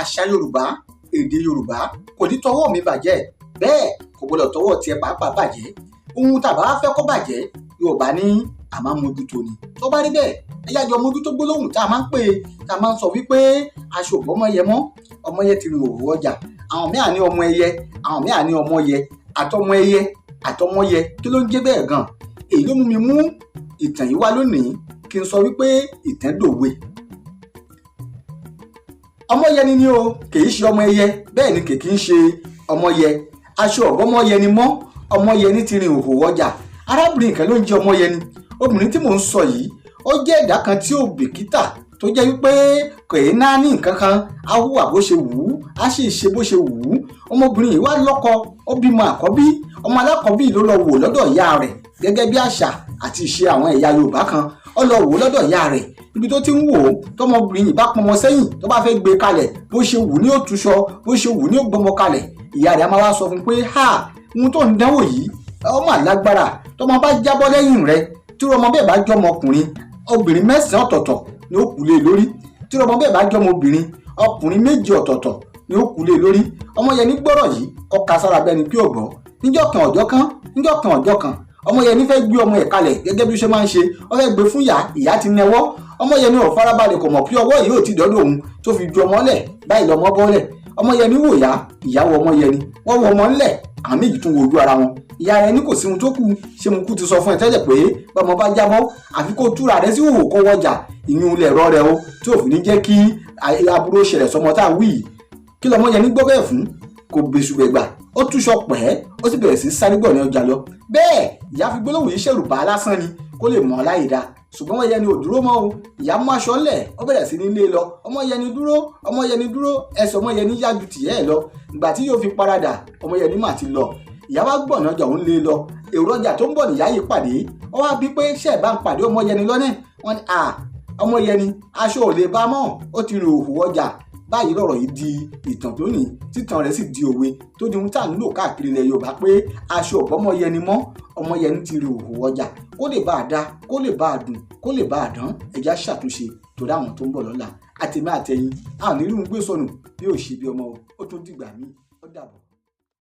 àṣà Yorùbá, èdè Yorùbá kò ní tọwọ́ mi bàjẹ́, bẹ́ẹ̀ kò gbọdọ̀ tọwọ́ tiẹ̀ pàápàá bàjẹ́. Ohun tàbá fẹ́ kó bàjẹ́ Yorùbá ní a máa mójútó ni. Tó bá rí bẹ́ẹ̀ ẹ yá jọ mójútó gbólóhùn tá a máa ń pè, tá a máa ń sọ wípé aṣọ òbọ́ ọmọ yẹ mọ́, ọmọ yẹ ti rìn òwò ọjà. Àwọn míì á ní ọmọ ẹyẹ, àwọn míì á ní ọmọ yẹ, àtọmọ ẹyẹ àtọmọ yẹ kí ló ń jẹ́ bẹ́ẹ̀ gan? Èyí ló mú mi mú ìtàn yìí wá lónìí kí n sọ wípé ìtàn dòwe. Ọmọ yẹni ni o, kìí ṣe ọmọ ẹyẹ, bẹ́ẹ̀ ni kìí ṣe ọmọ yẹ. Aṣọ ọ̀bọ́mọ yẹni mọ́, ọmọ yẹni ti rìn òhò ọjà. Arábìnrin kan ló ń jẹ́ ọmọ yẹni. Obìnrin tí mò ń sọ yìí ó jẹ́ ẹ̀dá kan tí ò bìkítà, tó jẹ́ wípé kò ní náà ní nǹkan kan, á hùwà bó ṣe wù ú, á sì ṣe bó ṣe wù ú. Ọmọbìnrin yìí wá lọ́kọ, ó bímọ àkọ́bí. Ọmọ alákọ̀ọ́bí ló lọ wò lọ́dọ̀ ìyá rẹ̀ gẹ́gẹ́ bí àṣà àti ìṣe àwọn ẹ̀yà Yorùbá kan. Ó lọ wò lọ́dọ̀ ìyá rẹ̀, ibi tó ti ń wò ó tọmọbìnrin yìí bá pọnmọ sẹ́yìn tó bá fẹ́ gbé kalẹ̀ bó ṣe wù ní ó túṣọ, bó ṣe wù ní ó gbọmọ kalẹ̀. Ìyá rẹ̀ á máa wá sọ fún un pé ohun tó ń dánwò yìí ó mà lágbára. Tọmọ bá jábọ́ lẹ́yìn rẹ̀, tí ọmọ bẹ́ẹ̀ bá jọmọ ọkùnrin, obìnrin 9 ọ̀tọ̀ọ̀tọ̀ ni ó kú lé lórí. Tí ọmọ bẹ́ẹ̀ bá jọmọ obìnrin, ọkùnrin 2 ọ̀tọ̀ọ̀tọ̀ ni ó kú lé lórí. Ọmọ yẹn ní gbọ́rọ̀ yìí ọkà sára bẹ́ẹ̀ ni kí ò gbọ́. Níjọ́ kan ọjọ́ kan ọmọ yẹn ní fẹ́ gbé ọmọ ẹ̀ kalẹ̀ gẹ́gẹ́ bí ó ṣe máa ń ṣe. Ó fẹ́ gbé fún ìyá ti nẹwọ́. Ọmọ yẹn ní ò farabalẹ̀, kò mọ̀ pé ọwọ́ yìí ò ti dọ́dọ̀ òun tó fi ju ọmọ lẹ̀, báyìí lọmọ bọ́lẹ̀. Ọmọ yẹn ní wò ìyá wo ọmọ yẹn ni, wọ́n wo ọmọ ńlẹ̀, àwọn méjì tún wo ojú ara wọn. Ìyá rẹ̀ ní kò sí ohun tó kù, ṣé mo kú ti sọ fún ẹ tẹ́lẹ̀ pé bọ́mọ bá jábọ́ àfi kó túra rẹ sí òwò kó wọjà, ìyún ilẹ̀ ẹ̀rọ rẹ o, tí òfin ní jẹ́ kí aburú ṣẹlẹ̀ sọmọ tá a wí yìí. Kí lọmọ yẹn ní gbọ́ bẹ́ẹ̀ fún? Kò bẹ̀sùbẹ̀gbà, ó túṣọ pẹ́, ó sì bẹ̀rẹ̀ sí sáré gbọ̀ ní ọjà lọ. Bẹ́ẹ̀ ìyá fi gbólóhùn yìí ṣẹ̀rù bá lásán ni kó lè mọ̀ láì dáa. Ṣùgbọ́n ọmọ yẹn ni ò dúró mọ́ o. Ìyá mú aṣọ ńlẹ̀, ó bẹ̀rẹ̀ sí ní lé lọ. Ọmọ yẹn ni dúró, ọmọ yẹn ni dúró, ẹsẹ̀ ọmọ yẹn ni yá ju tìyẹ́ ẹ̀ lọ. Ìgbà tí yóò fi paradà, ọmọ yẹn ni mà ti lọ. Ìyá wa gbọ̀nà ọjà òun lé lọ. Èrò ọjà tó ń bọ̀ nìyá yìí pàdé. Ó wá bí pé ṣé ẹ̀ bá ń pàdé ọmọ yẹn ni lọ́nà? Wọ́n ní ọmọ yẹn ni aṣọ ò lè bá mọ́, ó ti rìn òhò ọjà. Báyìí lọ̀rọ̀ yìí di ìtàn tó ní, títàn rẹ̀ sì di òwe tó di ohun tá à ń lò káàkiri ilẹ̀ Yorùbá pé aṣọ ọ̀bọ́mọ yẹni mọ́, ọmọ yẹni ti rìn òhò ọjà. Kó lè bá a dá, kó lè bá a dùn, kó lè bá a dán, ẹja ṣàtúnṣe torí àwọn tó ń bọ̀ lọ́la. Àtèmi àtẹ̀yin a ò ní rí un gbé sọnù bí ò ṣe bí ọmọ o. Ó tún dìgbà míì, ó dàbọ̀.